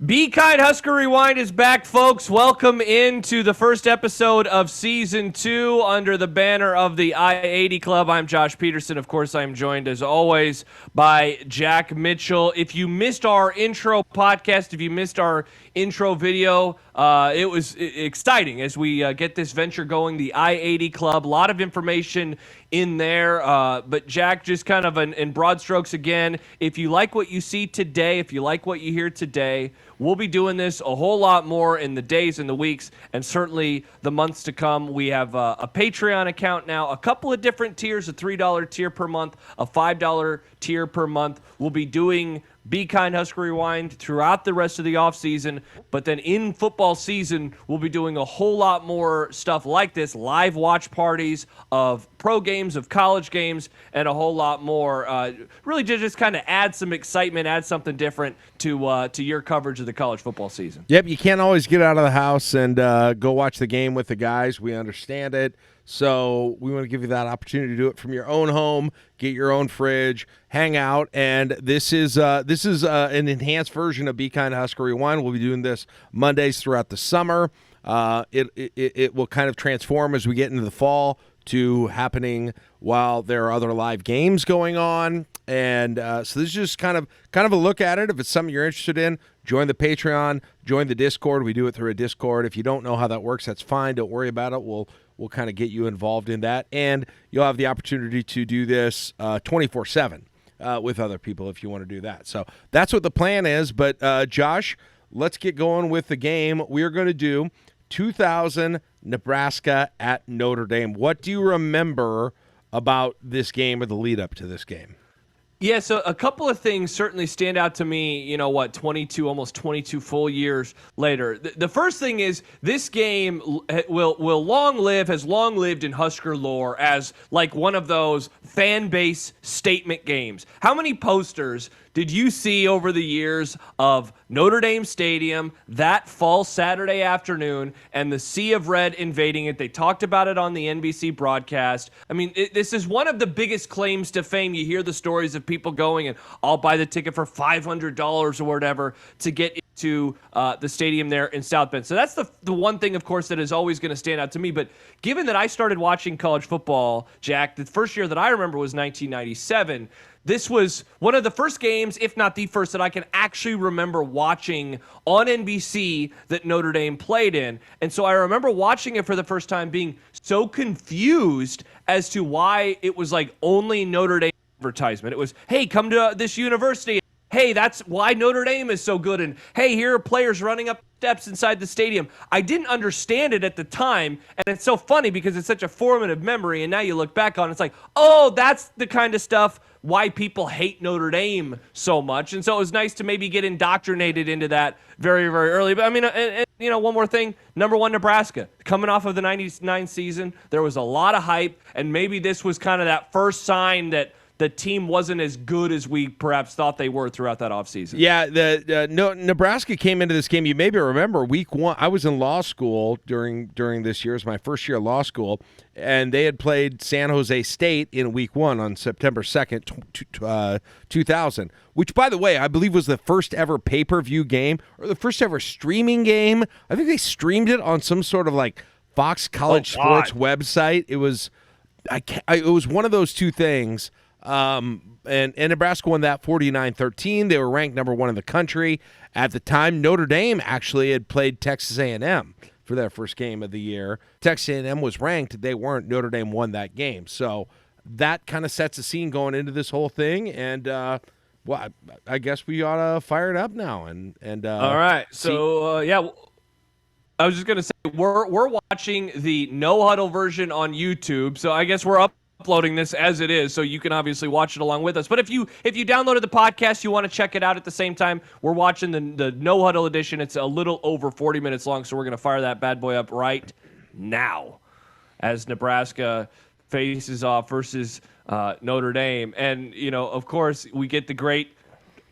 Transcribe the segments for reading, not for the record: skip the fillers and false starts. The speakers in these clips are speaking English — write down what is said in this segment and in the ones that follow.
Be Kind Husker Rewind is back, folks. Welcome into the first episode of Season 2 under the banner of the I-80 Club. I'm Josh Peterson. Of course, I'm joined, as always, by Jack Mitchell. If you missed our intro podcast, if you missed our intro video, it was exciting as we get this venture going, the I-80 Club. A lot of information in there, but Jack, just kind of in broad strokes again, if you like what you see today, if you like what you hear today, we'll be doing this a whole lot more in the days and the weeks and certainly the months to come. We have a Patreon account now, a couple of different tiers, a $3 tier per month, a $5 tier per month. We'll be doing Be Kind Husker Rewind throughout the rest of the offseason, but then in football season, we'll be doing a whole lot more stuff like this, live watch parties of pro games, of college games, and a whole lot more. Really just kind of add some excitement, add something different to your coverage of the college football season. Yep, you can't always get out of the house and go watch the game with the guys. We understand it. So we want to give you that opportunity to do it from your own home, get your own fridge, hang out, and this is an enhanced version of Be Kind Husker Rewind. We'll be doing this Mondays throughout the summer. It will kind of transform as we get into the fall to happening while there are other live games going on. And so this is just kind of a look at it. If it's something you're interested in, join the Patreon, join the Discord. We do it through a Discord. If you don't know how that works, that's fine. Don't worry about it. We'll kind of get you involved in that. And you'll have the opportunity to do this 24/7 with other people if you want to do that. So that's what the plan is. But, Josh, let's get going with the game. We are going to do 2000 Nebraska at Notre Dame. What do you remember about this game or the lead up to this game? Yeah, so a couple of things certainly stand out to me, almost 22 full years later. The first thing is this game has long lived in Husker lore as like one of those fan base statement games. How many posters did you see over the years of Notre Dame Stadium that fall Saturday afternoon and the sea of red invading it? They talked about it on the NBC broadcast. I mean, this is one of the biggest claims to fame. You hear the stories of people going and I'll buy the ticket for $500 or whatever to get to the stadium there in South Bend. So that's the one thing, of course, that is always going to stand out to me. But given that I started watching college football, Jack, the first year that I remember was 1997. This was one of the first games, if not the first, that I can actually remember watching on NBC that Notre Dame played in. And so I remember watching it for the first time being so confused as to why it was like only Notre Dame advertisement. It was, hey, come to this university. Hey, that's why Notre Dame is so good. And hey, here are players running up steps inside the stadium. I didn't understand it at the time. And it's so funny because it's such a formative memory. And now you look back on it, it's like, oh, that's the kind of stuff why people hate Notre Dame so much. And so it was nice to maybe get indoctrinated into that very, very early. But I mean, and one more thing, number one, Nebraska. Coming off of the 99 season, there was a lot of hype. And maybe this was kind of that first sign that the team wasn't as good as we perhaps thought they were throughout that offseason. Yeah, Nebraska came into this game. You maybe remember week one. I was in law school during this year. It was my first year of law school, and they had played San Jose State in week one on September 2nd, 2000, which, by the way, I believe was the first ever pay-per-view game or the first ever streaming game. I think they streamed it on some sort of like Fox College Sports website. It was one of those two things. And Nebraska won that 49-13. They were ranked number one in the country. At the time, Notre Dame actually had played Texas A&M for their first game of the year. Texas A&M was ranked. They weren't. Notre Dame won that game. So that kind of sets a scene going into this whole thing. And, I guess we ought to fire it up now. All right. So, I was just going to say, we're watching the No Huddle version on YouTube. So I guess we're uploading this as it is, so you can obviously watch it along with us. But if you downloaded the podcast, you want to check it out at the same time, we're watching the No Huddle edition. It's a little over 40 minutes long, so we're going to fire that bad boy up right now as Nebraska faces off versus Notre Dame. And, of course, we get the great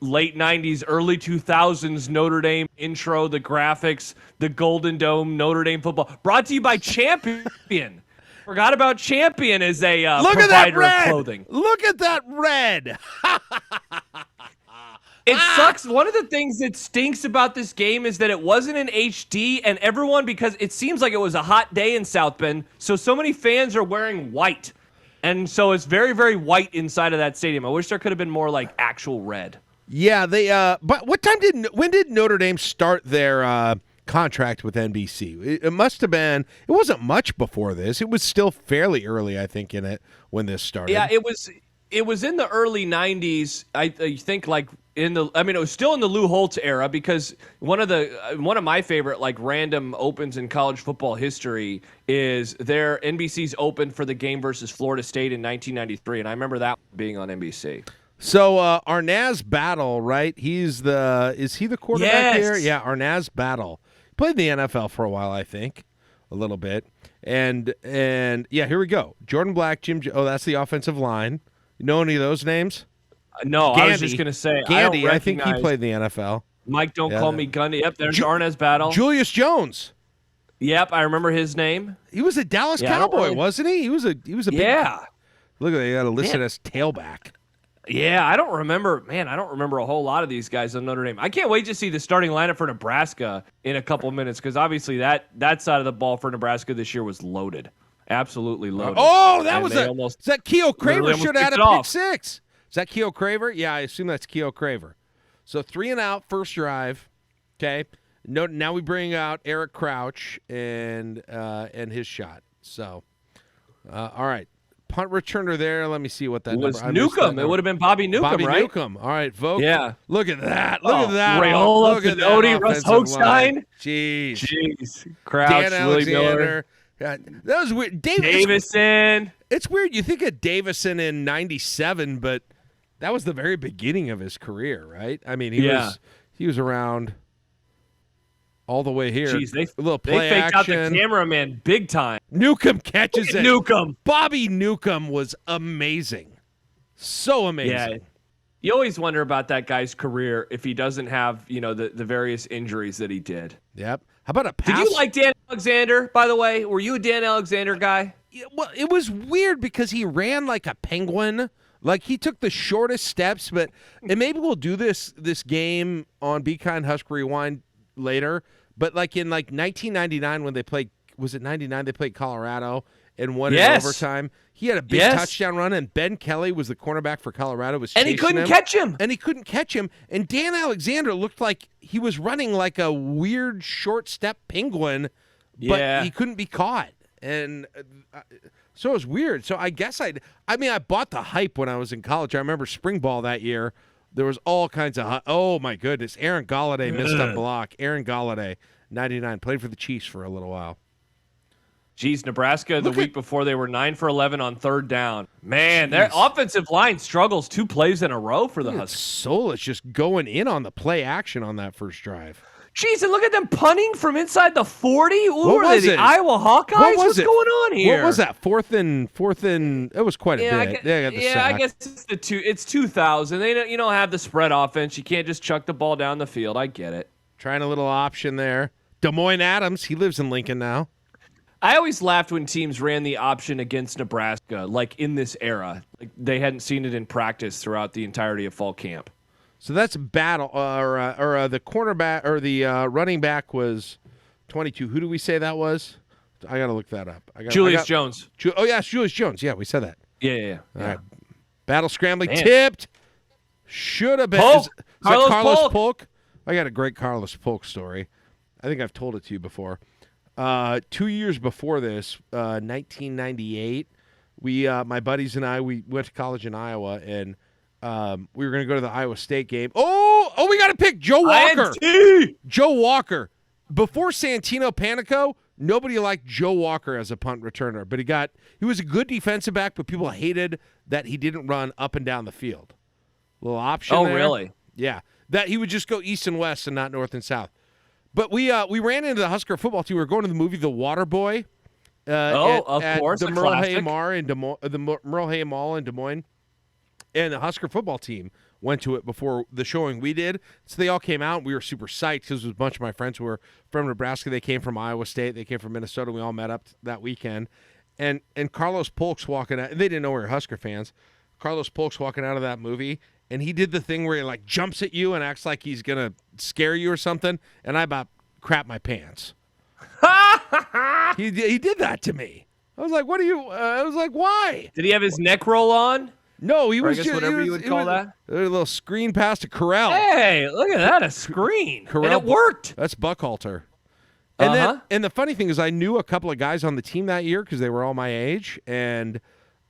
late 90s, early 2000s Notre Dame intro, the graphics, the Golden Dome, Notre Dame football. Brought to you by Champion. Forgot about Champion as a provider of clothing. Look at that red. It sucks. One of the things that stinks about this game is that it wasn't in HD, and everyone, because it seems like it was a hot day in South Bend, so many fans are wearing white. And so it's very, very white inside of that stadium. I wish there could have been more like actual red. Yeah, they but when did Notre Dame start their contract with NBC? It must have been, it wasn't much before this. It was still fairly early, I think, in it when this started. Yeah, it was in the early 90s. I think like it was still in the Lou Holtz era, because one of my favorite like random opens in college football history is their NBC's open for the game versus Florida State in 1993, and I remember that being on NBC. So Arnaz Battle, right? Is he the quarterback here? Yeah, Arnaz Battle. Played in the NFL for a while, I think, a little bit. And yeah, here we go. Jordan Black, that's the offensive line. You know any of those names? No, Gandy. I was just going to say. Gandy, I think he played in the NFL. Mike, don't call me Gundy. Yep, there's Arnaz Battle. Julius Jones. Yep, I remember his name. He was a Dallas Cowboy, wasn't he? He was a big. Yeah. Look at that. You got to listen as tailback. Yeah, I don't remember a whole lot of these guys on Notre Dame. I can't wait to see the starting lineup for Nebraska in a couple of minutes, because obviously that side of the ball for Nebraska this year was loaded. Absolutely loaded. Oh, is that Keo Craver should have had a pick six. Is that Keo Craver? Yeah, I assume that's Keo Craver. So 3 and out, first drive. Okay. Now we bring out Eric Crouch and his shot. So, all right. Punt returner there. Let me see what that was. Number. Newcomb. It would have been Bobby Newcomb, Bobby right? Newcomb. All right, Vogt. Yeah. Look at that. Look at that. Raiola, Look at Fedoti, that. Russ Hogstein. Jeez. Crouch, Dan Willie Miller. Alexander. That was weird. Davison. It's weird. You think of Davison in '97, but that was the very beginning of his career, right? I mean, he was around all the way here. Jeez, a little they play faked action. out the cameraman big time. Newcomb catches it. Newcomb. Bobby Newcomb was amazing. So amazing. Yeah. You always wonder about that guy's career if he doesn't have, the various injuries that he did. Yep. How about a pass? Did you like Dan Alexander, by the way? Were you a Dan Alexander guy? Yeah, well, it was weird because he ran like a penguin. Like, he took the shortest steps, and maybe we'll do this game on Be Kind Husker Rewind later, but like in 1999 when they played, was it 99? They played Colorado and won in overtime. He had a big touchdown run, and Ben Kelly was the cornerback for Colorado. And he couldn't catch him. And Dan Alexander looked like he was running like a weird short step penguin, but he couldn't be caught. And so it was weird. So I guess I bought the hype when I was in college. I remember spring ball that year. There was all kinds of, oh my goodness. Aaron Galladay missed a block. Aaron Galladay, 99, played for the Chiefs for a little while. Geez, Nebraska the week before, they were 9 for 11 on third down. Man, their offensive line struggles 2 plays in a row for the Huskers. Solis just going in on the play action on that first drive. Jeez, and look at them punting from inside the 40. What was the it? Iowa Hawkeyes? What's going on here? What was that? Fourth and it was quite a bit. I guess it's 2000. You don't have the spread offense. You can't just chuck the ball down the field. I get it. Trying a little option there. Des Moines Adams, he lives in Lincoln now. I always laughed when teams ran the option against Nebraska, like in this era. Like they hadn't seen it in practice throughout the entirety of fall camp. So that's battle, or the cornerback or the running back was 22. Who do we say that was? I got to look that up. Julius Jones. It's Julius Jones. Yeah, we said that. Yeah. All right. Battle scrambling, tipped. Should have been. Polk. Is that Carlos Polk? I got a great Carlos Polk story. I think I've told it to you before. 2 years before this, 1998, my buddies and I, we went to college in Iowa, and we were going to go to the Iowa State game. Oh, we got to pick Joe Walker. Joe Walker. Before Santino Panico, nobody liked Joe Walker as a punt returner, but he was a good defensive back, but people hated that he didn't run up and down the field. Little option there. Really? Yeah. That he would just go east and west and not north and south. But we ran into the Husker football team. We were going to the movie The Water Boy. Of course, the Merle Hay Mall in Des Moines. And the Husker football team went to it before the showing we did. So they all came out, and we were super psyched because it was a bunch of my friends who were from Nebraska. They came from Iowa State. They came from Minnesota. We all met up that weekend. And Carlos Polk's walking out. They didn't know we were Husker fans. Carlos Polk's walking out of that movie, and he did the thing where he like jumps at you and acts like he's gonna scare you or something, and I about crap my pants. He did that to me. I was like, "What are you?" I was like, "Why?" Did he have his neck roll on? No, he was I guess just whatever you would call that. A little screen pass to Corral. Hey, look at that, a screen. Corral, and it worked. That's Buckhalter. And the funny thing is I knew a couple of guys on the team that year because they were all my age, and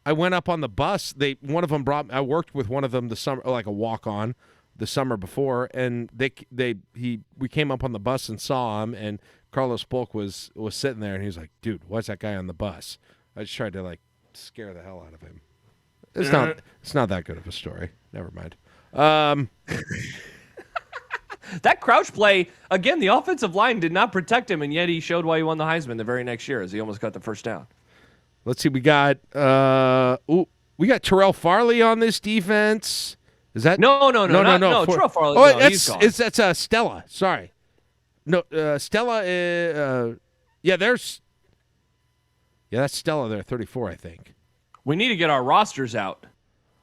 I went up on the bus. One of them I worked with one of them the summer, like a walk-on the summer before, and we came up on the bus and saw him, and Carlos Polk was sitting there, and he was like, "Dude, what's that guy on the bus?" I just tried to like scare the hell out of him. It's not that good of a story. Never mind. That crouch play, again, the offensive line did not protect him, and yet he showed why he won the Heisman the very next year as he almost got the first down. Let's see. We got Terrell Farley on this defense. Is that no? Terrell Farley. He's gone. That's Stella. Sorry. No, Stella. That's Stella there, 34, I think. We need to get our rosters out.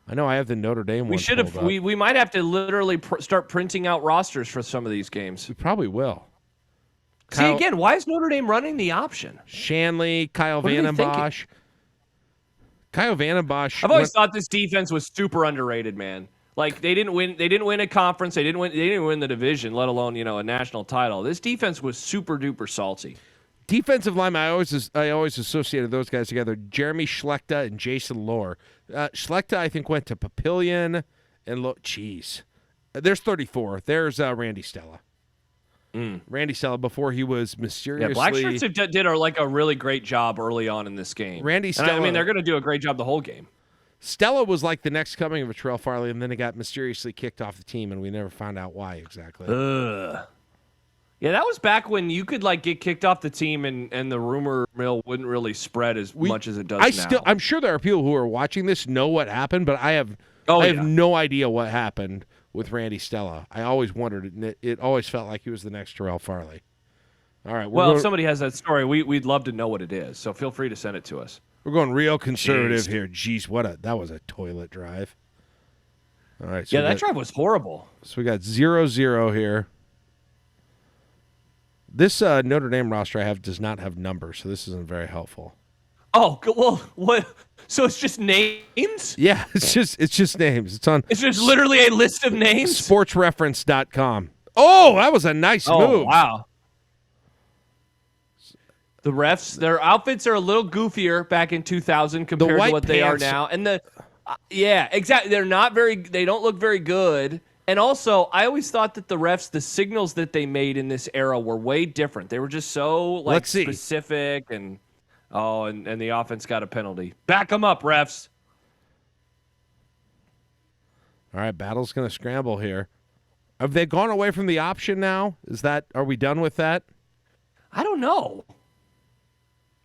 I know I have the Notre Dame one. We should have. We might have to literally start printing out rosters for some of these games. We probably will. See, again, why is Notre Dame running the option? Shanley, Kyle Vandenbosch. Kyle Vandenbosch. I've always thought this defense was super underrated, man. Like they didn't win a conference. They didn't win the division, let alone a national title. This defense was super duper salty. Defensive lineman, I always associated those guys together. Jeremy Schlechter and Jason Lohr. Schlechter, I think, went to Papillion. And there's 34. There's Randy Stella. Randy Stella before he was mysteriously. Yeah, Black Shirts did a really great job early on in this game. Randy Stella. I mean, they're going to do a great job the whole game. Stella was like the next coming of a Terrell Farley, and then he got mysteriously kicked off the team, and we never found out why exactly. Yeah, that was back when you could get kicked off the team and the rumor mill wouldn't really spread as much as it does now. I'm sure there are people who are watching this know what happened, but I have no idea what happened with Randy Stella. I always wondered, and it always felt like he was the next Terrell Farley. All right. Well, if somebody has that story, we'd love to know what it is. So feel free to send it to us. We're going real conservative here. Jeez, that was a toilet drive. All right. So that drive was horrible. So we got 0-0 here. This Notre Dame roster I have does not have numbers, so this isn't very helpful. Oh, well, what? So it's just names? Yeah, it's just names. It's just literally a list of names? Sportsreference.com. Oh, that was a nice move. Oh, wow. The refs, their outfits are a little goofier back in 2000 compared to what they are now. And yeah, exactly. They don't look very good. And also, I always thought that the refs, the signals that they made in this era were way different. They were just so specific and the offense got a penalty. Back them up, refs. All right, Battle's going to scramble here. Have they gone away from the option now? Are we done with that? I don't know.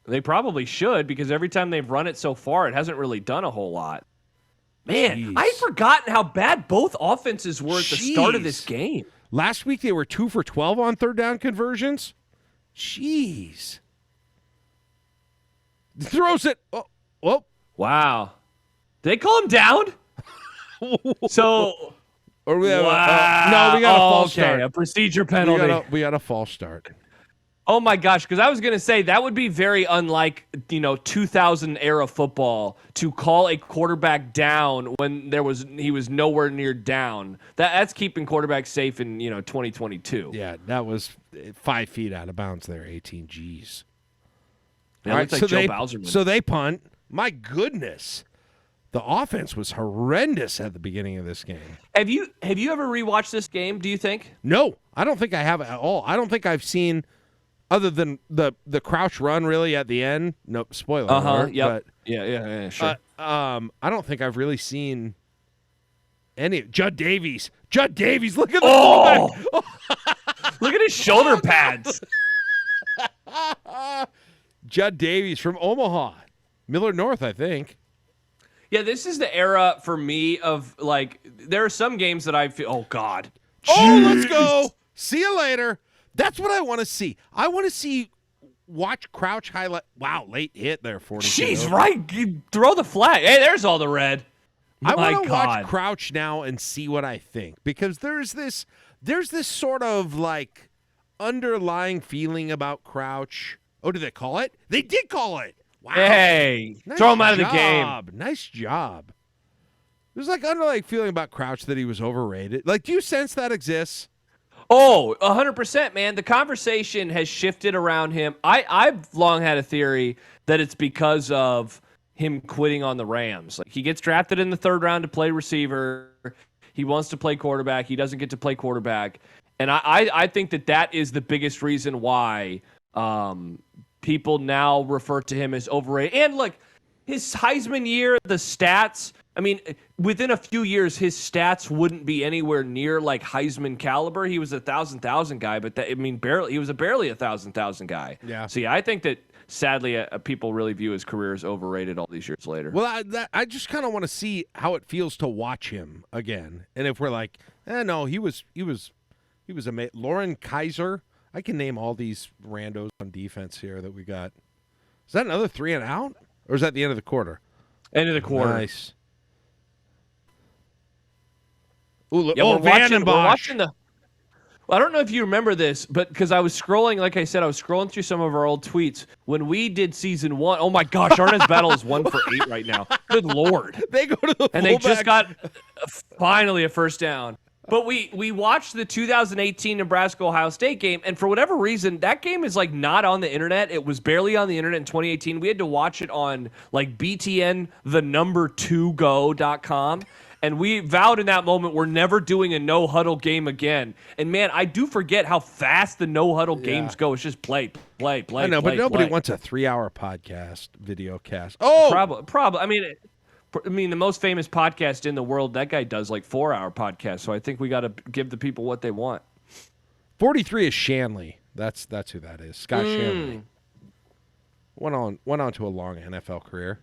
They probably should because every time they've run it so far, it hasn't really done a whole lot. Man, I had forgotten how bad both offenses were at the start of this game. Last week they were 2 for 12 on third down conversions. Jeez. Throws it. Oh. Wow. Did they call him down? So. Or we have no, we got a false start. A procedure penalty. We got a false start. Oh my gosh, because I was going to say that would be very unlike 2000 era football to call a quarterback down when he was nowhere near down. That's keeping quarterbacks safe in 2022. Yeah, that was 5 feet out of bounds there. 18 G's. All right, like Joe Bowserman. So they punt. My goodness, the offense was horrendous at the beginning of this game. Have you ever rewatched this game? Do you think? No, I don't think I have at all. I don't think I've seen. Other than the crouch run, really at the end. Nope, spoiler alert. Yep. Yeah, sure. I don't think I've really seen any. Judd Davies, look at the fullback. Look at his shoulder pads. Judd Davies from Omaha, Millard North, I think. Yeah, this is the era for me of there are some games that I feel. Oh God. Oh, let's go. See you later. That's what I want to see. I want to watch Crouch highlight. Wow, late hit there, 42. She's right. You throw the flag. Hey, there's all the red. I My want to God. watch Crouch now and see what I think, because there's this sort of like underlying feeling about Crouch. Oh, did they call it? They did call it. Wow. Hey, Nice throw him out of the job. game. Nice job. There's like underlying feeling about Crouch that he was overrated. Like, do you sense that exists? Oh, 100%, man. The conversation has shifted around him. I've long had a theory that it's because of him quitting on the Rams. Like, he gets drafted in the 3rd round to play receiver. He wants to play quarterback. He doesn't get to play quarterback. And I think that is the biggest reason why people now refer to him as overrated. And look, his Heisman year, the stats, I mean, within a few years, his stats wouldn't be anywhere near like Heisman caliber. He was a 1,000 guy, but barely. He was barely a 1,000 guy. Yeah. So yeah, I think that sadly, people really view his career as overrated all these years later. Well, I just kind of want to see how it feels to watch him again, and if we're like, no, he was amazing. Lauren Kaiser. I can name all these randos on defense here that we got. Is that another 3 and out, or is that the end of the quarter? End of the quarter. Nice. Ooh, Yeah, we're Van watching the. Well, I don't know if you remember this, but because I was scrolling, like I said, I was scrolling through some of our old tweets when we did season 1. Oh my gosh, Arnaz Battle is 1 for 8 right now. Good Lord! They go to the and they just got finally a first down. But we watched the 2018 Nebraska-Ohio State game, and for whatever reason, that game is like not on the internet. It was barely on the internet in 2018. We had to watch it on like BTN, the number2go.com. And we vowed in that moment we're never doing a no-huddle game again. And, man, I do forget how fast the no-huddle games go. It's just play. I know, but nobody wants a 3-hour podcast, video cast. Oh! Probably. I mean, the most famous podcast in the world, that guy does like 4-hour podcasts. So I think we got to give the people what they want. 43 is Shanley. That's who that is. Scott Shanley. Went on to a long NFL career.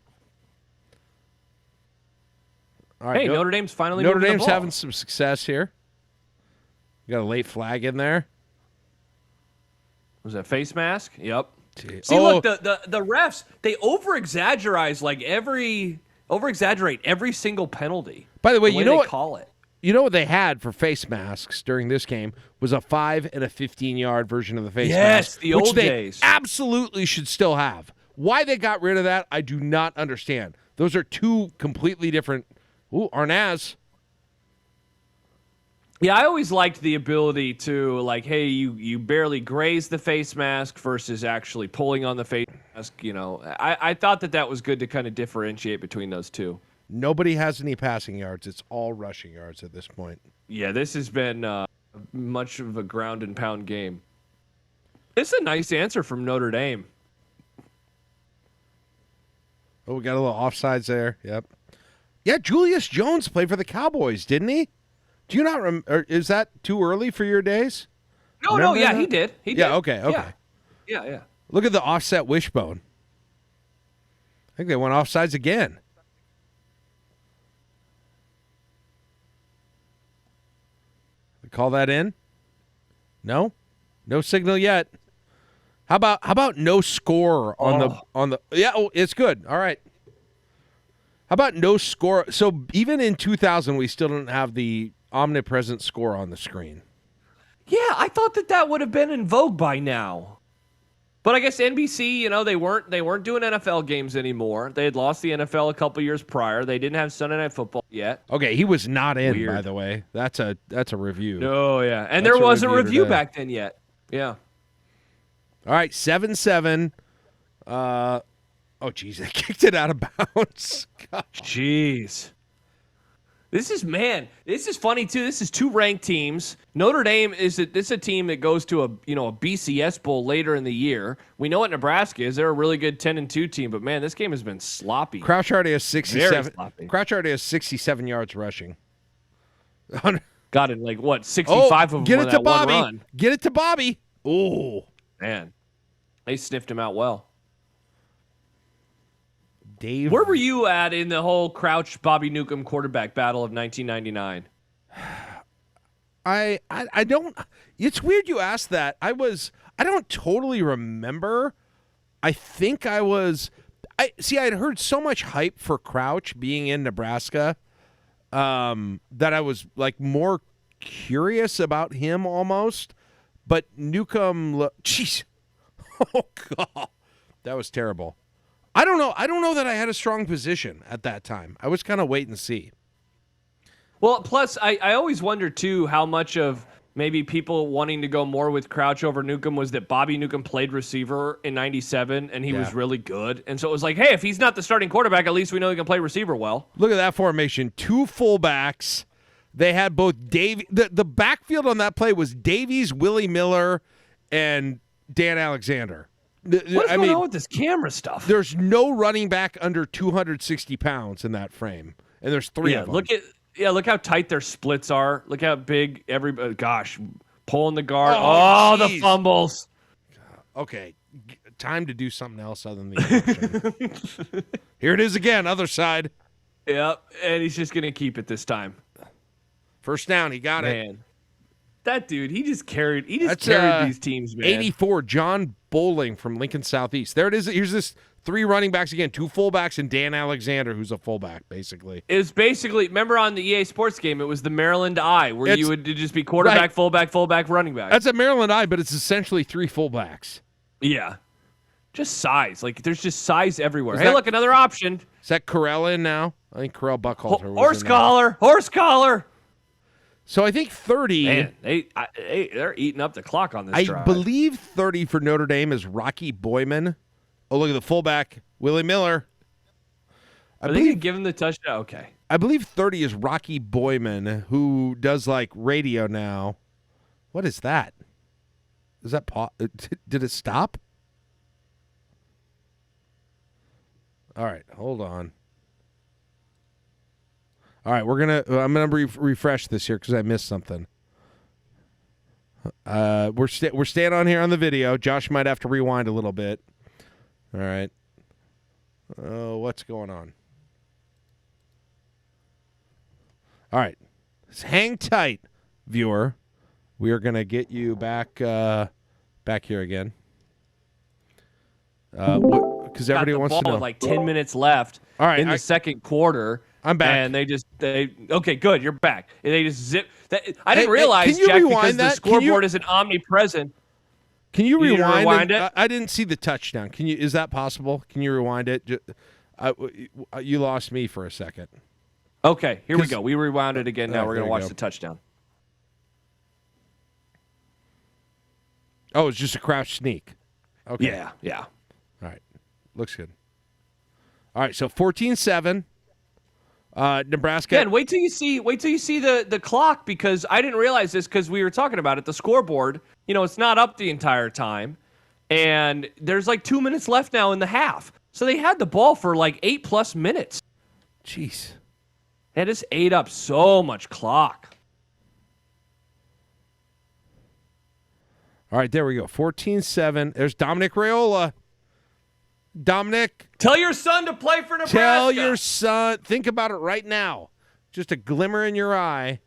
All right, hey, Notre Dame's finally Notre moving Dame's the ball. having some success here. You got a late flag in there. Was that face mask? Yep. Jeez. See, look, the refs, they over-exaggerate every single penalty. By the way, you know what? Call it. You know what they had for face masks during this game was a 5 and a 15-yard version of the face mask. Yes, the which old they days. Absolutely should still have. Why they got rid of that, I do not understand. Those are two completely different. Ooh, Arnaz. Yeah, I always liked the ability to, like, hey, you barely graze the face mask versus actually pulling on the face mask. You know, I thought that was good to kind of differentiate between those two. Nobody has any passing yards. It's all rushing yards at this point. Yeah, this has been much of a ground and pound game. It's a nice answer from Notre Dame. Oh, we got a little offsides there. Yep. Yeah, Julius Jones played for the Cowboys, didn't he? Do you not remember? Is that too early for your days? No, yeah, he did. He did. Yeah, okay. Yeah. Look at the offset wishbone. I think they went offsides again. They call that in? No signal yet. How about no score on the yeah? Oh, it's good. All right. How about no score? So even in 2000, we still don't have the omnipresent score on the screen. Yeah, I thought that would have been in vogue by now. But I guess NBC, you know, they weren't doing NFL games anymore. They had lost the NFL a couple years prior. They didn't have Sunday Night Football yet. Okay, he was not in, Weird. by the way. That's a review. Oh yeah, and there was a review back then yet. Yeah. All right, 7-7. Oh, geez, they kicked it out of bounds. God. Jeez. This is funny, too. This is two ranked teams. Notre Dame is a team that goes to a BCS bowl later in the year. We know what Nebraska is. They're a really good 10-2 team, but, man, this game has been sloppy. Crouch already has 67. Very sloppy. Crouch already has 67 yards rushing. Got it, 65 of them get on it to that one Bobby. run. Get it to Bobby. Oh. Man, they sniffed him out well. Dave, where were you at in the whole Crouch Bobby Newcomb quarterback battle of 1999? I don't. It's weird you asked that. I don't totally remember. I think I was. I'd heard so much hype for Crouch being in Nebraska that I was like more curious about him almost. But Newcomb, jeez, oh god, that was terrible. I don't know that I had a strong position at that time. I was kind of wait and see. Well, plus I always wonder too how much of maybe people wanting to go more with Crouch over Newcomb was that Bobby Newcomb played receiver in '97 and he was really good, and so it was like, hey, if he's not the starting quarterback, at least we know he can play receiver well. Look at that formation: 2 fullbacks. They had both the backfield on that play was Davies, Willie Miller, and Dan Alexander. What's going on with this camera stuff? There's no running back under 260 pounds in that frame, and there's 3 of them. Look how tight their splits are. Look how big everybody. Gosh, pulling the guard. Oh, the fumbles. Okay, time to do something else other than the emotion. Here it is again, other side. Yep, and he's just gonna keep it this time. First down, he got it. That dude, he just carried these teams, man. 84, John Bowling from Lincoln Southeast. There it is. Here's this 3 running backs again, 2 fullbacks, and Dan Alexander, who's a fullback, basically. It was basically, remember on the EA Sports game, it was the Maryland Eye, where you would just be quarterback, fullback, running back. That's a Maryland Eye, but it's essentially 3 fullbacks. Yeah. Just size. Like, there's just size everywhere. Hey, look, another option. Is that Corell in now? I think Corell Buckhalter was Horse collar. So I think 30. Man, they're eating up the clock on this drive. I believe 30 for Notre Dame is Rocky Boyman. Oh, look at the fullback, Willie Miller. I think you give him the touchdown. Okay. I believe 30 is Rocky Boyman, who does like radio now. What is that? Is that did it stop? All right, hold on. All right, I'm gonna refresh this here because I missed something. We're staying on here on the video. Josh might have to rewind a little bit. All right. Oh, what's going on? All right, hang tight, viewer. We are gonna get you back here again. Because everybody wants to know. With like 10 minutes left. All right, in the second quarter. I'm back. And okay, good, you're back. And they just zip that. I didn't realize, Jack, because the scoreboard isn't omnipresent. Can you rewind it? I didn't see the touchdown. Is that possible? Can you rewind it? You lost me for a second. Okay, here we go. We rewound it again. Now we're going to watch the touchdown. Oh, it's just a crouch sneak. Okay. Yeah. All right. Looks good. All right, so 14-7. Nebraska. Again, wait till you see the clock, because I didn't realize this because we were talking about it. The scoreboard, it's not up the entire time, and there's like 2 minutes left now in the half. So they had the ball for like 8+ minutes. Jeez. That just ate up so much clock. All right, there we go. 14-7. There's Dominic Raiola. Dominic. Tell your son to play for Nebraska. Tell your son. Think about it right now. Just a glimmer in your eye.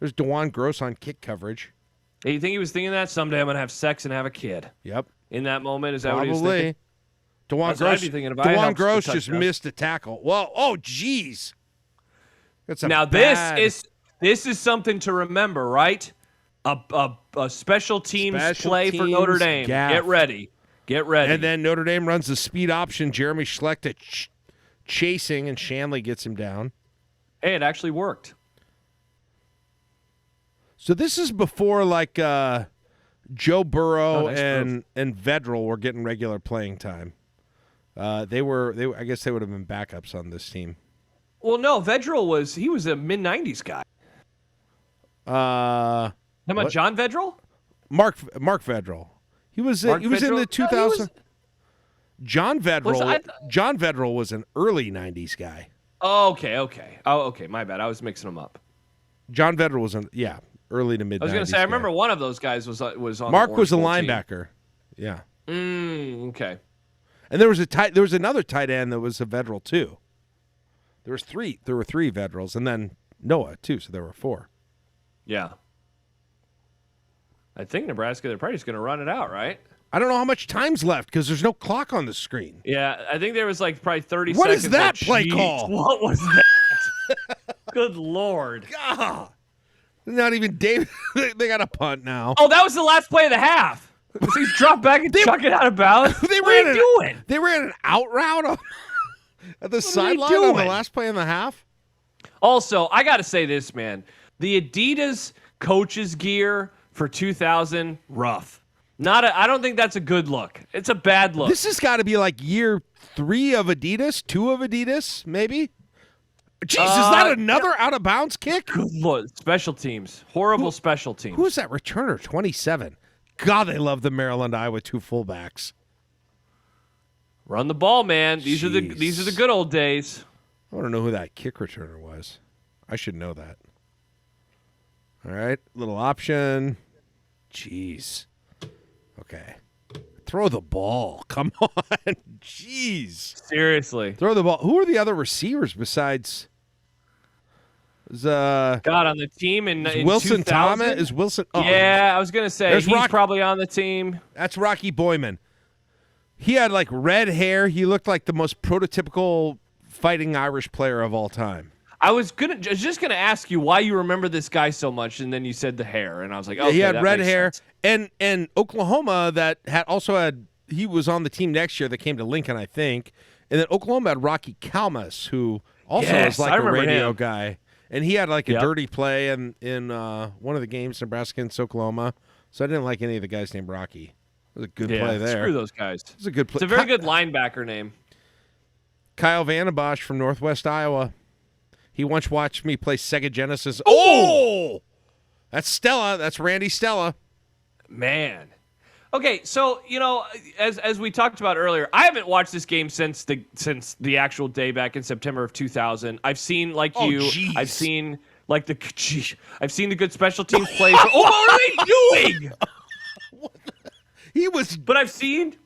There's DeJuan Gross on kick coverage. Hey, you think he was thinking that? Someday I'm going to have sex and have a kid. Yep. In that moment, is that Probably. what he was thinking? DeJuan Gross just missed a tackle. Well, oh, jeez. This is something to remember, right? A special teams play for Notre Dame. Gaff. Get ready. And then Notre Dame runs the speed option. Jeremy Schlecht chasing, and Shanley gets him down. Hey, it actually worked. So this is before Joe Burrow and Vedral were getting regular playing time. I guess they would have been backups on this team. Well, no, Vedral was a mid-90s guy. How about John Vedral? Mark Vedral. He was in the 2000. John Vedral was an early 90s guy. Oh, okay. Oh, okay. My bad. I was mixing them up. John Vedral was early to mid 90s. I was going to say, I remember one of those guys was on Mark was a team. linebacker. Yeah. Okay. And there was another tight end that was a Vedral too. There were three Vedrals, and then Noah too, so there were 4. Yeah. I think Nebraska, they're probably just going to run it out, right? I don't know how much time's left because there's no clock on the screen. Yeah, I think there was probably 30 seconds. What is that play call? What was that? Good Lord. God. Not even David. They got a punt now. Oh, that was the last play of the half. He's dropped back and chuck it out of bounds. What are you doing? They ran an out route at the sideline on the last play in the half. Also, I got to say this, man. The Adidas coaches gear for 2000, rough. I don't think that's a good look. It's a bad look. This has got to be like year 3 of Adidas, 2 of Adidas, maybe. Jeez, is that another out-of-bounds kick? Good Lord. Special teams. Horrible special teams. Who's that returner, 27? God, they love the Maryland Iowa 2 fullbacks. Run the ball, man. These are the good old days. I want to know who that kick returner was. I should know that. All right, little option. Jeez. Okay. Throw the ball. Come on. Jeez. Seriously. Throw the ball. Who are the other receivers besides God on the team in Wilson 2000? Thomas? Is Wilson? Oh, yeah, I was going to say he's probably on the team. That's Rocky Boyman. He had like red hair. He looked like the most prototypical Fighting Irish player of all time. I was just gonna ask you why you remember this guy so much, and then you said the hair, and I was like, okay, he had that red makes hair, sense. and Oklahoma that had he was on the team next year that came to Lincoln, I think, and then Oklahoma had Rocky Kalmus, who also was like a radio guy, and he had like a dirty play in one of the games, Nebraska and Oklahoma. So I didn't like any of the guys named Rocky. It was a good play there. Screw those guys. It was a good play. It's a very good linebacker name. Kyle Vandenbosch from Northwest Iowa. He once watched me play Sega Genesis. Oh! That's Stella. That's Randy Stella. Man. Okay, so, as we talked about earlier, I haven't watched this game since the actual day back in September of 2000. I've seen, I've seen, I've seen the good special teams play. What are they doing? But I've seen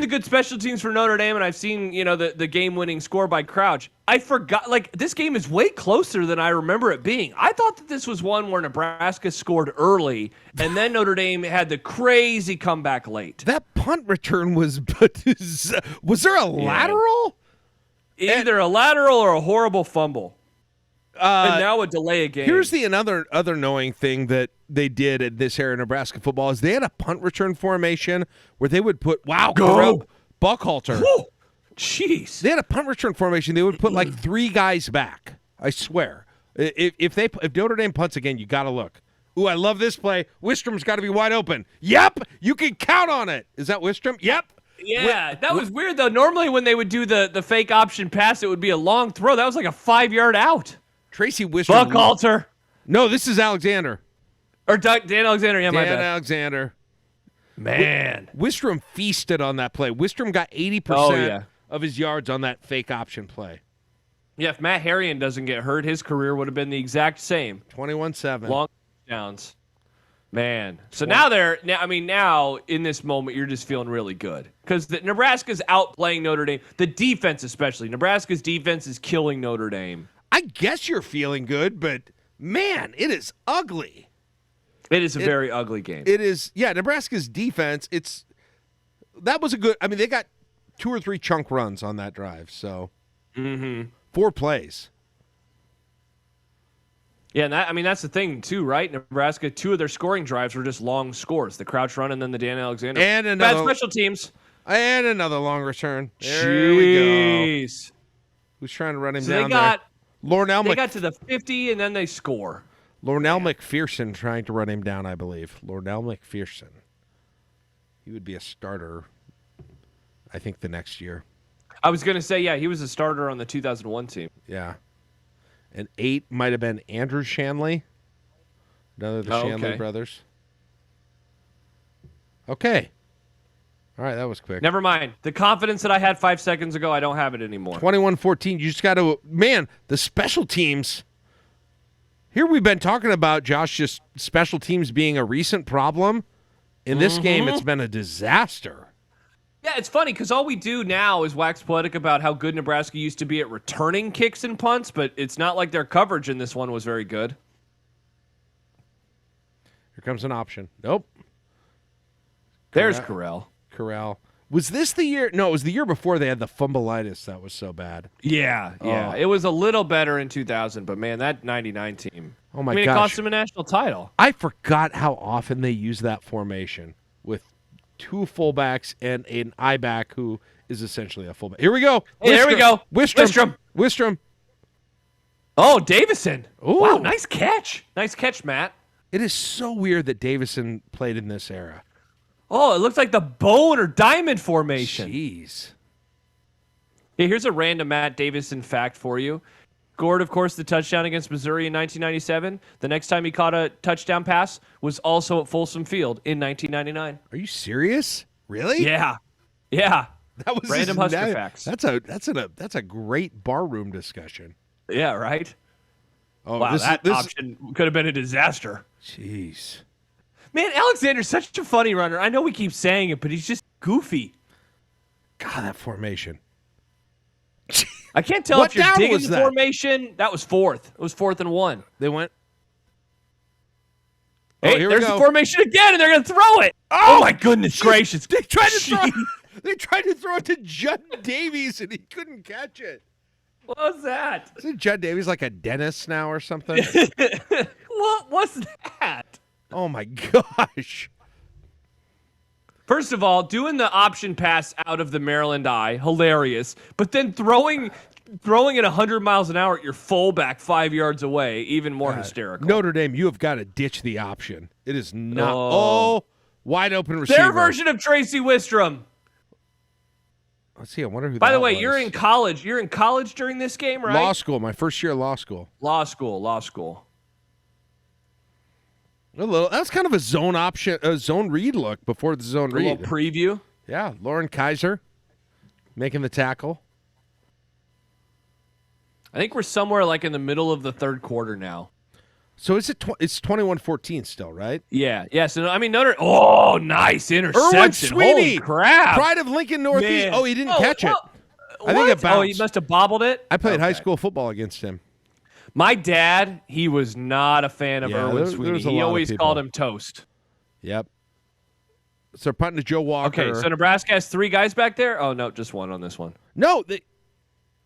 the good special teams for Notre Dame, and I've seen, the game-winning score by Crouch. I forgot, this game is way closer than I remember it being. I thought that this was one where Nebraska scored early, and then Notre Dame had the crazy comeback late. That punt return was there a lateral? Either a lateral or a horrible fumble. And now a delay a game. Here's the other annoying thing that they did at this era of Nebraska football is they had a punt return formation where they would put Buckhalter. Jeez. They had a punt return formation. They would put like 3 guys back. I swear. If Notre Dame punts again, you got to look. Ooh, I love this play. Wistrom's got to be wide open. Yep, you can count on it. Is that Wistrom? Yep. Yeah, that was weird though. Normally when they would do the fake option pass, it would be a long throw. That was like a 5-yard out. Tracy Wistrom. Buckhalter. No, this is Alexander. Or Dan Alexander. Yeah, my bad. Dan Alexander. Man. Wistrom feasted on that play. Wistrom got 80% of his yards on that fake option play. Yeah, if Matt Harrion doesn't get hurt, his career would have been the exact same. 21-7. Long downs. Man. So now in this moment, you're just feeling really good. Because Nebraska's outplaying Notre Dame. The defense especially. Nebraska's defense is killing Notre Dame. I guess you're feeling good, but, man, it is ugly. It is a very ugly game. It is, Nebraska's defense, that was a good, they got 2 or 3 chunk runs on that drive, so 4 plays. Yeah, and that's the thing, too, right? Nebraska, 2 of their scoring drives were just long scores. The crouch run and then the Dan Alexander. And another, bad special teams. And another long return. There we go. Who's trying to run him down there? They got to the 50, and then they score. Lornell McPherson trying to run him down, I believe. Lornell McPherson. He would be a starter, I think, the next year. I was going to say, he was a starter on the 2001 team. Yeah. And 8 might have been Andrew Shanley, another of the Shanley brothers. Okay. All right, that was quick. Never mind. The confidence that I had 5 seconds ago, I don't have it anymore. 21-14. You just got to, the special teams. Here we've been talking about, Josh, just special teams being a recent problem. In this game, it's been a disaster. Yeah, it's funny because all we do now is wax poetic about how good Nebraska used to be at returning kicks and punts, but it's not like their coverage in this one was very good. Here comes an option. Nope. There's Corral. Was this the year? No, it was the year before they had the fumbleitis that was so bad. Yeah. Oh. It was a little better in 2000, but man, that 99 team. Oh my I mean, gosh. it cost them a national title. I forgot how often they use that formation with two fullbacks and an I-back who is essentially a fullback. Here we go. Hey, there we go. Wistrom. Oh, Davison. Ooh. Wow, nice catch. Nice catch, Matt. It is so weird that Davison played in this era. Oh, it looks like the bone or diamond formation. Jeez. Hey, here's a random Matt Davison fact for you. Scored, of course, the touchdown against Missouri in 1997. The next time he caught a touchdown pass was also at Folsom Field in 1999. Are you serious? Really? Yeah. That was Random Husker facts. That's a great barroom discussion. Yeah, right? Oh, Wow, that option could have been a disaster. Jeez. Man, Alexander's such a funny runner. I know we keep saying it, but he's just goofy. God, that formation. I can't tell What if you're down digging was the that? formation. That was fourth. It was 4th and 1. They went. Hey, here we there's go. the formation again, and they're going to throw it. Oh my goodness gracious. They tried to throw it to Judd Davies, and he couldn't catch it. What was that? Isn't Judd Davies like a dentist now or something? What was that? Oh, my gosh. First of all, doing the option pass out of the Maryland eye, hilarious. But then throwing it 100 miles an hour at your fullback 5 yards away, even more hysterical. Notre Dame, you have got to ditch the option. It is not. Oh. Oh, wide open receiver. Their version of Tracy Wistrom. Let's see. I wonder who. By that the way, was. You're in college. You're in college during this game, right? Law school. My first year of law school. Law school. A little. That's kind of a zone option, a zone read look before the zone A read. little preview. Yeah, Lauren Kaiser making the tackle. I think we're somewhere like in the middle of the third quarter now. So is it? It's 21-14 still, right? Yeah. So I mean, Notre. Oh, nice interception! Erwin Sweeney, Holy crap! pride of Lincoln Northeast. Man. Oh, he didn't catch it. I think What? it bounced. Oh, he must have bobbled it. I played high school football against him. My dad, he was not a fan of Yeah, Erwin there Sweeney. was a lot He of always people. called him Toast. Yep. So they're punting to Joe Walker. Okay, so Nebraska has 3 guys back there? Oh, no, just one on this one. No,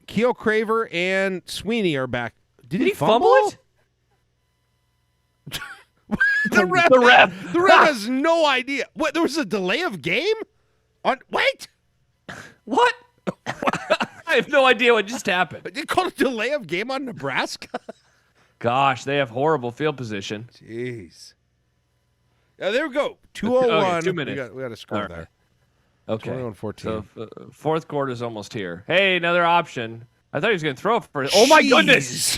Keo Craver and Sweeney are back. Did he fumble it? the ref. The ref. The ref has no idea. What? There was a delay of game? Wait. What? I have no idea what just happened. They called a delay of game on Nebraska? Gosh, they have horrible field position. Jeez. Yeah, there we go. 2:01. Okay, 2 minutes. We got a score All there. Okay. 21-14. So fourth quarter is almost here. Hey, another option. I thought he was going to throw it for. Oh my goodness!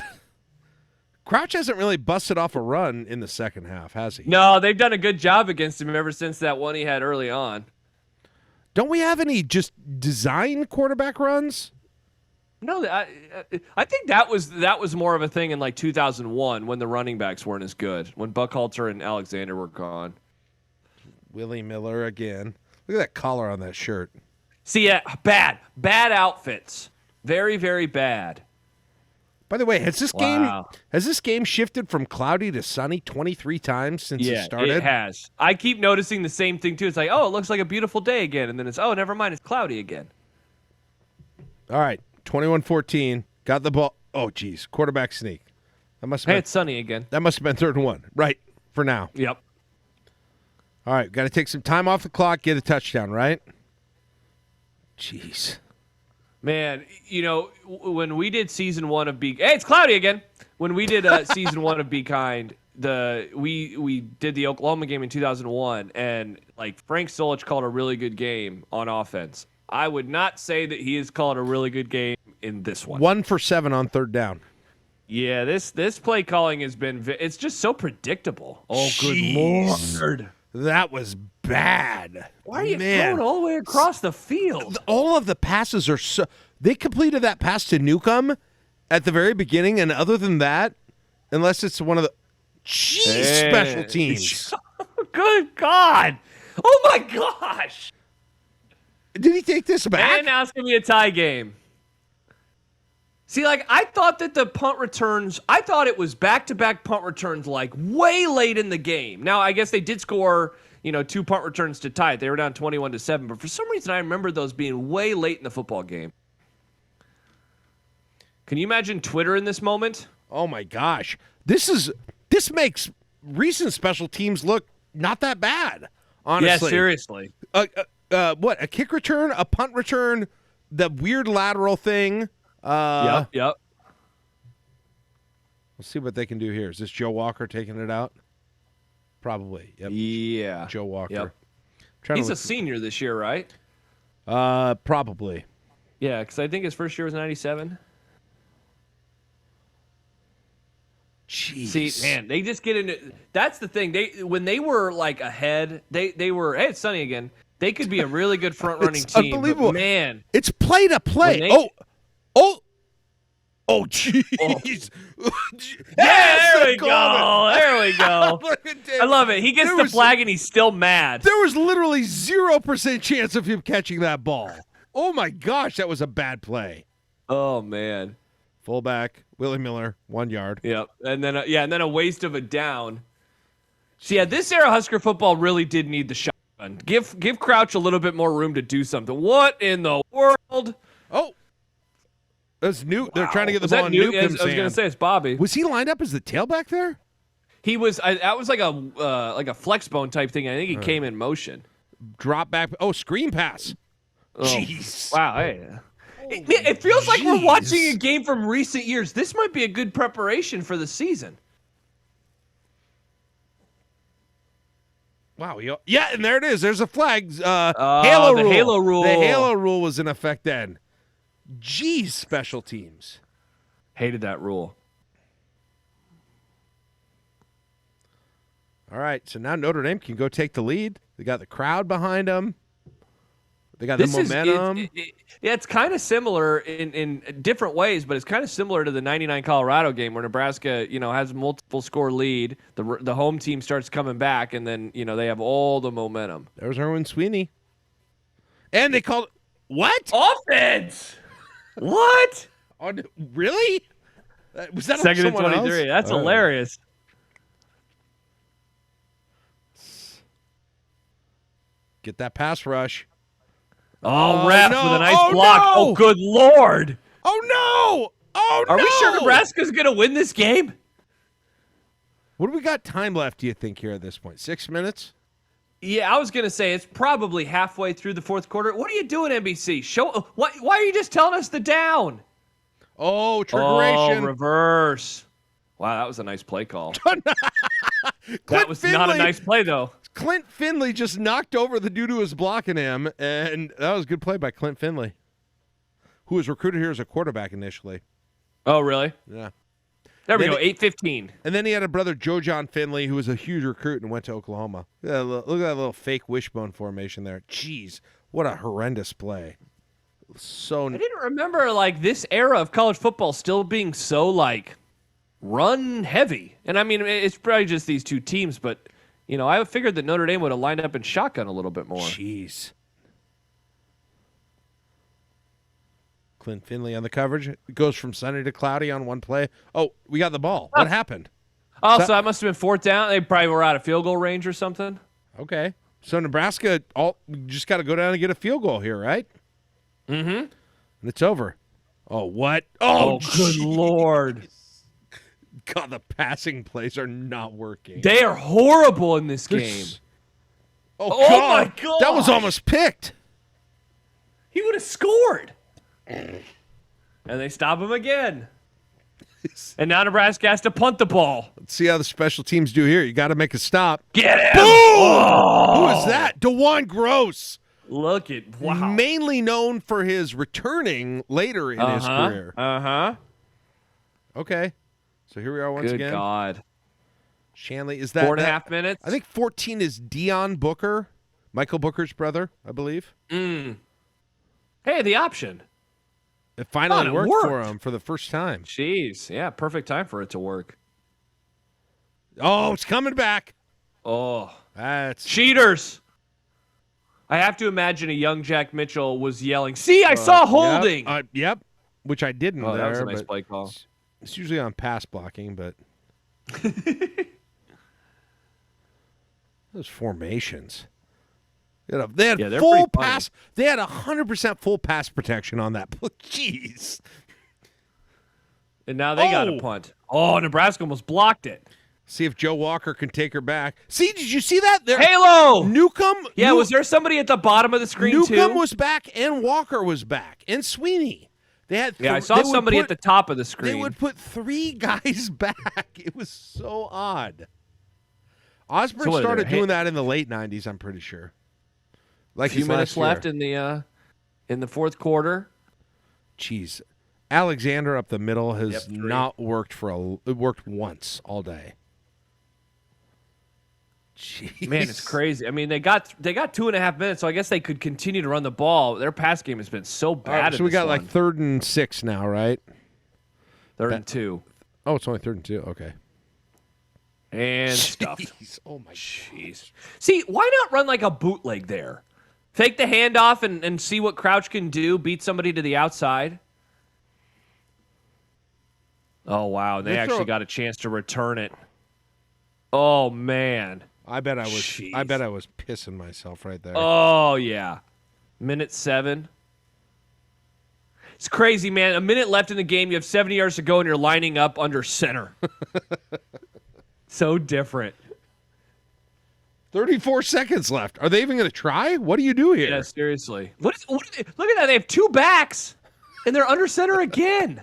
Crouch hasn't really busted off a run in the second half, has he? No, they've done a good job against him ever since that one he had early on. Don't we have any just design quarterback runs? No, I think that was more of a thing in like 2001 when the running backs weren't as good, when Buckhalter and Alexander were gone. Willie Miller again. Look at that collar on that shirt. See, yeah, bad outfits, very, very bad. By the way, has this game shifted from cloudy to sunny 23 times since it started? It has. I keep noticing the same thing too. It's like, oh, it looks like a beautiful day again, and then it's, oh, never mind, it's cloudy again. All right, 21-14. Got the ball. Oh, geez, quarterback sneak. That must have been, it's sunny again. That must have been 3rd and 1. Right, for now. Yep. All right, got to take some time off the clock, get a touchdown, right? Jeez. Man, you know, when we did season 1 of Be... Hey, it's cloudy again. When we did season 1 of Be Kind, we did the Oklahoma game in 2001, and like Frank Solich called a really good game on offense. I would not say that he has called a really good game in this one. 1 for 7 on 3rd down. Yeah, this play calling has been... It's just so predictable. Oh, Jeez. good Lord. That was bad. Why are you throwing all the way across the field? All of the passes are so... They completed that pass to Newcomb at the very beginning, and other than that, unless it's one of the... special teams. Good God. Oh, my gosh. Did he take this back? And now it's going to be a tie game. See, like, I thought that the punt returns, I thought it was back-to-back punt returns, like, way late in the game. Now, I guess they did score 2 punt returns to tie it. They were down 21-7, but for some reason I remember those being way late in the football game. Can you imagine Twitter in this moment? Oh my gosh. This makes recent special teams look not that bad, honestly. Yeah, seriously. What, a kick return, a punt return, the weird lateral thing. Yep. Let's see what they can do here. Is this Joe Walker taking it out? Probably. Yep. Yeah. Joe Walker. Yep. He's a senior this year, right? Probably. Yeah, because I think his first year was 97. Jeez. See, man, they just get into. That's the thing. When they were like ahead, they were. Hey, it's sunny again. They could be a really good front running team. Unbelievable, man. It's play to play. Jeez. Yeah, there we go. There we go. I love it. He gets the flag and he's still mad. There was literally 0% chance of him catching that ball. Oh my gosh, that was a bad play. Oh man. Fullback, Willie Miller, 1 yard. Yep. And then a waste of a down. So yeah, this era Husker football really did need the shotgun. Give Crouch a little bit more room to do something. What in the world? Oh. That's new. Wow. They're trying to get the was ball in Newcomb's hand. I was going to say it's Bobby. Was he lined up as the tailback there? He was. That was like a flex bone type thing. I think he came in motion. Drop back. Oh, screen pass. Jeez. Wow. Hey. It feels like we're watching a game from recent years. This might be a good preparation for the season. Wow. Yeah, and there it is. There's a flag. Halo rule. Halo rule. The Halo rule was in effect then. Jeez, special teams. Hated that rule. All right, so now Notre Dame can go take the lead. They got the crowd behind them. They got the momentum. Yeah, it's kind of similar in different ways, but it's kind of similar to the 99 Colorado game where Nebraska, has multiple score lead. The home team starts coming back, and then, they have all the momentum. There's Erwin Sweeney. And they called what? Offense! What? Oh, really? Was that second and 23? Else? That's hilarious. Get that pass rush. Oh, ref with a nice block. No. Oh, good Lord. Oh, no. Oh, no. Are we sure Nebraska's going to win this game? What do we got time left, do you think, here at this point? 6 minutes? Yeah, I was going to say it's probably halfway through the fourth quarter. What are you doing, NBC? Why are you just telling us the down? Oh, triggeration. Oh, reverse. Wow, that was a nice play call. That was Finley, not a nice play, though. Clint Finley just knocked over the dude who was blocking him, and that was a good play by Clint Finley, who was recruited here as a quarterback initially. Oh, really? Yeah. There we go, 8:15. And then he had a brother, Joe John Finley, who was a huge recruit and went to Oklahoma. Look at that little fake wishbone formation there. Jeez, what a horrendous play. I didn't remember, this era of college football still being so, run heavy. And, I mean, it's probably just these two teams, but, I figured that Notre Dame would have lined up in shotgun a little bit more. Jeez. Clint Finley on the coverage. It goes from sunny to cloudy on one play. Oh, we got the ball. What happened? Oh, so that must have been fourth down. They probably were out of field goal range or something. Okay. So Nebraska, just got to go down and get a field goal here, right? Mm-hmm. And it's over. Oh, what? Oh, good Lord. God, the passing plays are not working. They are horrible in this game. Oh my God. That was almost picked. He would have scored. And they stop him again. And now Nebraska has to punt the ball. Let's see how the special teams do here. You got to make a stop. Get him! Boom! Oh! Who is that? DeJuan Gross. Look at, wow. Mainly known for his returning later in his career. Uh-huh. Okay. So here we are once again. Good God. Shanley, is that 4.5 minutes? I think 14 is Dion Booker, Michael Booker's brother, I believe. Hey, the option. It finally worked for him for the first time. Jeez. Yeah, perfect time for it to work. Oh, it's coming back. Oh. That's cheaters. I have to imagine a young Jack Mitchell was yelling, "See, I saw holding." Yep. Which I didn't there. That was a nice play call. It's usually on pass blocking, but Those formations. They had they're full pretty funny. pass. They had 100% full pass protection on that. Jeez. And now they got a punt. Oh, Nebraska almost blocked it. See if Joe Walker can take her back. See, did you see that? There, Halo! Newcomb. Yeah, was there somebody at the bottom of the screen, too? Newcomb was back, and Walker was back, and Sweeney. They had. I saw somebody at the top of the screen. They would put 3 guys back. It was so odd. Osborne started doing that in the late 90s, I'm pretty sure. Like a few minutes left in the fourth quarter. Jeez. Alexander up the middle has not worked it worked once all day. Jeez. Man, it's crazy. I mean, they got 2.5 minutes, so I guess they could continue to run the ball. Their pass game has been so bad. So we got like 3rd and 6 now, right? 3rd and 2. Oh, it's only 3rd and 2. Okay. And stuffed. Oh my jeez. See, why not run like a bootleg there? Take the handoff and see what Crouch can do. Beat somebody to the outside. Oh wow, they actually got a chance to return it. Oh man. I bet I was pissing myself right there. Oh yeah. Minute 7. It's crazy, man. A minute left in the game. You have 70 yards to go, and you're lining up under center. So different. 34 seconds left. Are they even going to try? What do you do here? Yeah, seriously. What look at that. They have 2 backs, and they're under center again.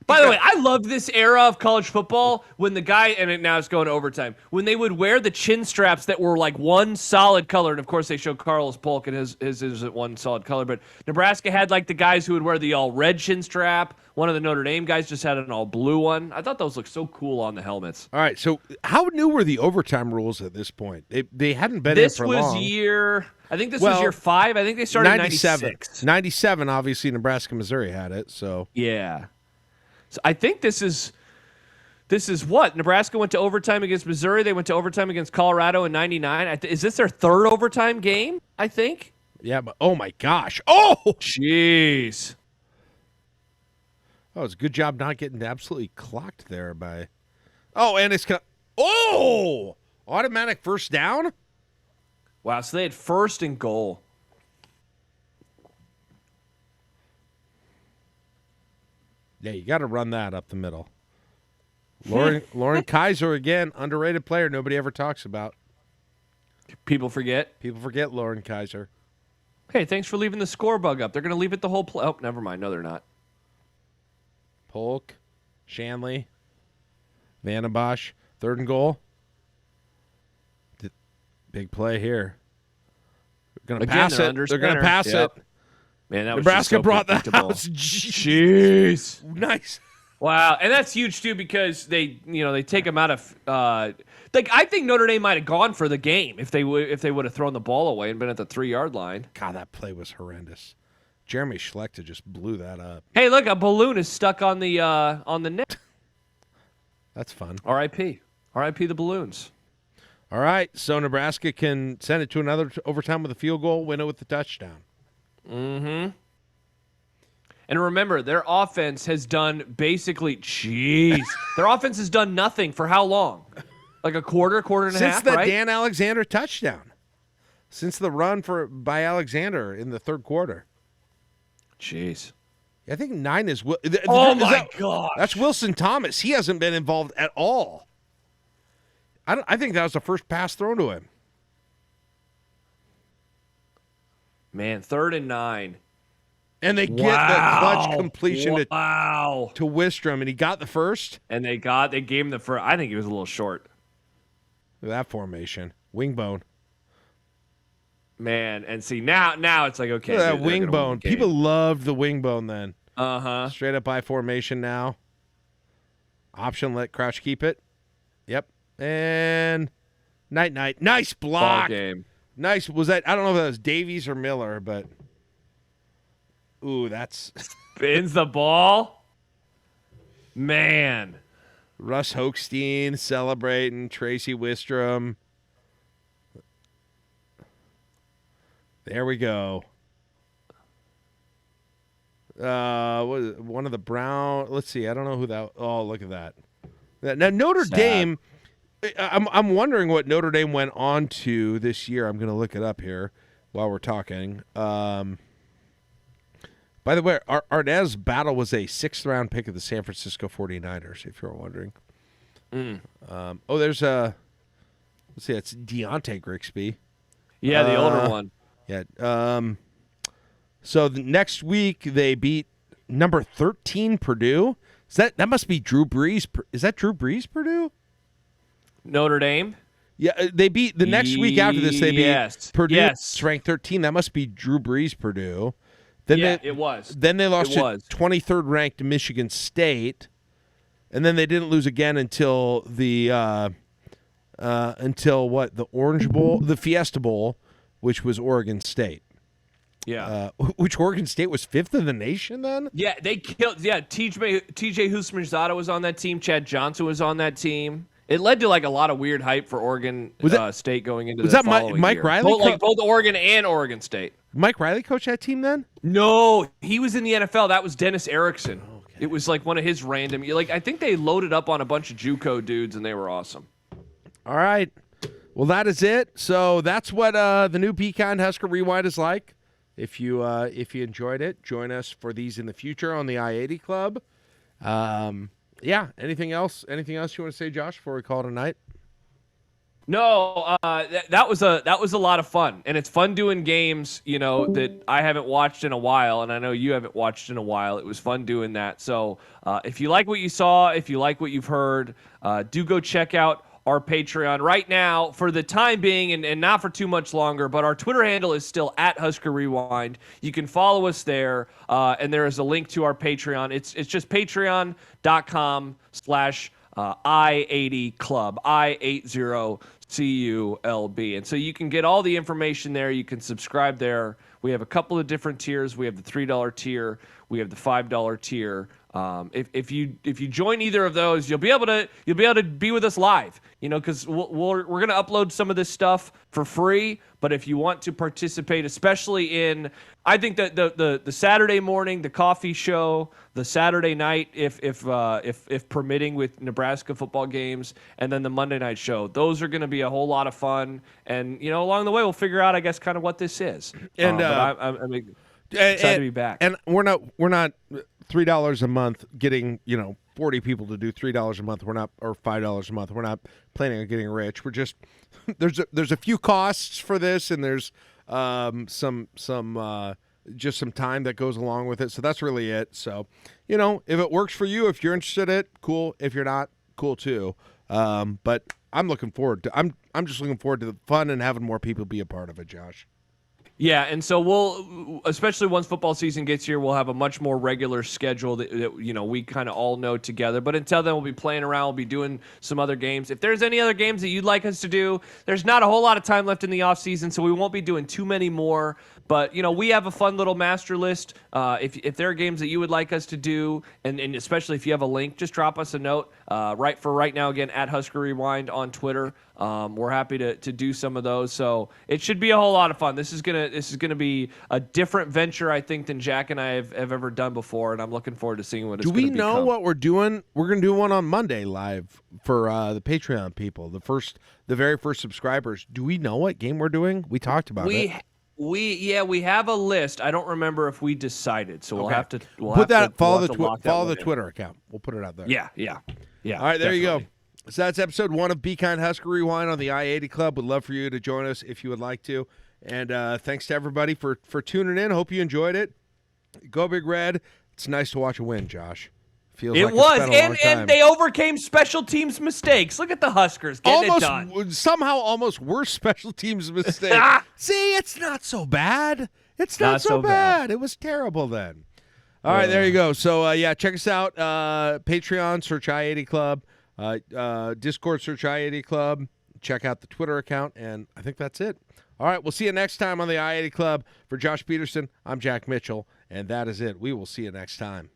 By the way, I loved this era of college football when the guy, and now it's going to overtime, when they would wear the chin straps that were like one solid color. And, of course, they show Carlos Polk, and his isn't one solid color. But Nebraska had like the guys who would wear the all-red chin strap. One of the Notre Dame guys just had an all-blue one. I thought those looked so cool on the helmets. All right, so how new were the overtime rules at this point? They hadn't been in for long. I think this was year 5. I think they started in 96. 97, obviously, Nebraska, Missouri had it. So yeah. So I think this is what? Nebraska went to overtime against Missouri. They went to overtime against Colorado in 99. Is this their 3rd overtime game, I think? Yeah, but oh my gosh. Oh! Jeez. Oh, it's a good job not getting absolutely clocked there by. Oh, and it's oh! Automatic first down? Wow, so they had 1st and goal. Yeah, you got to run that up the middle. Lauren Kaiser, again, underrated player nobody ever talks about. People forget. People forget Lauren Kaiser. Hey, thanks for leaving the score bug up. They're going to leave it the whole play. Oh, never mind. No, they're not. Polk, Shanley, Vandenbosch, 3rd and goal. Big play here. They're going to pass it. They're going to pass it. Man, that was Nebraska so brought the house. Jeez. Nice. Wow, and that's huge too because they take them out of I think Notre Dame might have gone for the game if they would have thrown the ball away and been at the 3-yard line. God, that play was horrendous. Jeremy Schlechter just blew that up. Hey, look, a balloon is stuck on the net. That's fun. R.I.P. R.I.P. the balloons. All right, so Nebraska can send it to another overtime with a field goal, win it with the touchdown. Mm-hmm. And remember, their offense has done basically, their offense has done nothing for how long? Like a quarter and a half, Since the right? Dan Alexander touchdown. Since the run by Alexander in the 3rd quarter. Jeez. I think 9 is... Oh, my gosh. That's Wilson Thomas. He hasn't been involved at all. I think that was the first pass thrown to him. Man, 3rd and 9. And they get the clutch completion to Wistrom, and he got the first. And they gave him the first. I think he was a little short. Look at that formation. Wingbone. Man, and see, now it's like, okay. Look at that wingbone. People loved the wingbone then. Uh-huh. Straight up by formation now. Option, let Crouch keep it. Yep. And night. Nice block. Ball game. Nice. Was that, I don't know if that was Davies or Miller, but ooh, that's spins the ball. Man. Russ Hochstein celebrating, Tracy Wistrom. There we go. One of the Brown. Let's see. I don't know who that. Oh, look at that. Now Notre Dame I'm wondering what Notre Dame went on to this year. I'm going to look it up here while we're talking. By the way, Arnaz Battle was a 6th-round pick of the San Francisco 49ers, if you're wondering. There's let's see, it's Deontay Grigsby. Yeah, the older one. Yeah. So the next week they beat number 13 Purdue. That must be Drew Brees. Is that Drew Brees Purdue? Notre Dame? Yeah, they beat the next week after this. They beat Purdue. Yes. Ranked 13. That must be Drew Brees Purdue. Then it was. Then they lost to 23rd ranked Michigan State, and then they didn't lose again until the Orange Bowl, the Fiesta Bowl, which was Oregon State. Yeah. Which Oregon State was 5th in the nation then? Yeah, they killed. Yeah, TJ Husmanzada was on that team. Chad Johnson was on that team. It led to like a lot of weird hype for Oregon State going into the following Mike year. Riley? Both Oregon and Oregon State. Mike Riley coached that team then? No, he was in the NFL. That was Dennis Erickson. Okay. It was like one of his random. I think they loaded up on a bunch of JUCO dudes, and they were awesome. All right. Well, that is it. So that's what the new Pecan Husker Rewind is like. If you enjoyed it, join us for these in the future on the I-80 Club. Yeah. Anything else? Anything else you want to say, Josh, before we call it a night? No, that was a lot of fun, and it's fun doing games, that I haven't watched in a while, and I know you haven't watched in a while. It was fun doing that. So if you like what you saw, if you like what you've heard, do go check out our Patreon right now for the time being, and not for too much longer, but our Twitter handle is still at Husker Rewind. You can follow us there, and there is a link to our Patreon. It's just patreon.com/I80 Club, I80CULB. And so you can get all the information there. You can subscribe there. We have a couple of different tiers. We have the $3 tier. We have the $5 tier. If you join either of those, you'll be able to be with us live. Because we're going to upload some of this stuff for free. But if you want to participate, especially in, I think that the Saturday morning, the coffee show, the Saturday night, if permitting, with Nebraska football games, and then the Monday night show, those are going to be a whole lot of fun. And along the way, we'll figure out, I guess, kind of what this is. And but I'm excited to be back. And we're not $3 a month getting 40 people to do $3 a month. We're not, or $5 a month. We're not planning on getting rich. We're just there's a few costs for this, and there's some just some time that goes along with it. So that's really it. So if it works for you, if you're interested in it, cool. If you're not, cool too. But I'm looking forward to I'm just looking forward to the fun and having more people be a part of it, Josh. Yeah, and so we'll, especially once football season gets here, we'll have a much more regular schedule that we kind of all know together. But until then, we'll be playing around. We'll be doing some other games. If there's any other games that you'd like us to do, there's not a whole lot of time left in the off season, so we won't be doing too many more. But we have a fun little master list. If there are games that you would like us to do, and especially if you have a link, just drop us a note. Right now, again, at Husker Rewind on Twitter. We're happy to do some of those. So it should be a whole lot of fun. This is gonna be a different venture, I think, than Jack and I have ever done before, and I'm looking forward to seeing what it's going to become. Do we know what we're doing? We're going to do one on Monday live for the Patreon people, the very first subscribers. Do we know what game we're doing? We talked about it. We have a list. I don't remember if we decided, so we'll have to follow the Twitter account. We'll put it out there. Yeah. All right, there you go. So that's episode 1 of Be Kind Husker Rewind on the I-80 Club. We'd love for you to join us if you would like to. And thanks to everybody for tuning in. Hope you enjoyed it. Go Big Red. It's nice to watch a win, Josh. It was, and they overcame special teams mistakes. Look at the Huskers getting it done. Somehow almost worse special teams mistakes. See, it's not so bad. It's not so bad. It was terrible then. All right, there you go. So, check us out. Patreon, search I-80 Club. Discord, search I-80 Club. Check out the Twitter account, and I think that's it. All right, we'll see you next time on the I-80 Club. For Josh Peterson, I'm Jack Mitchell, and that is it. We will see you next time.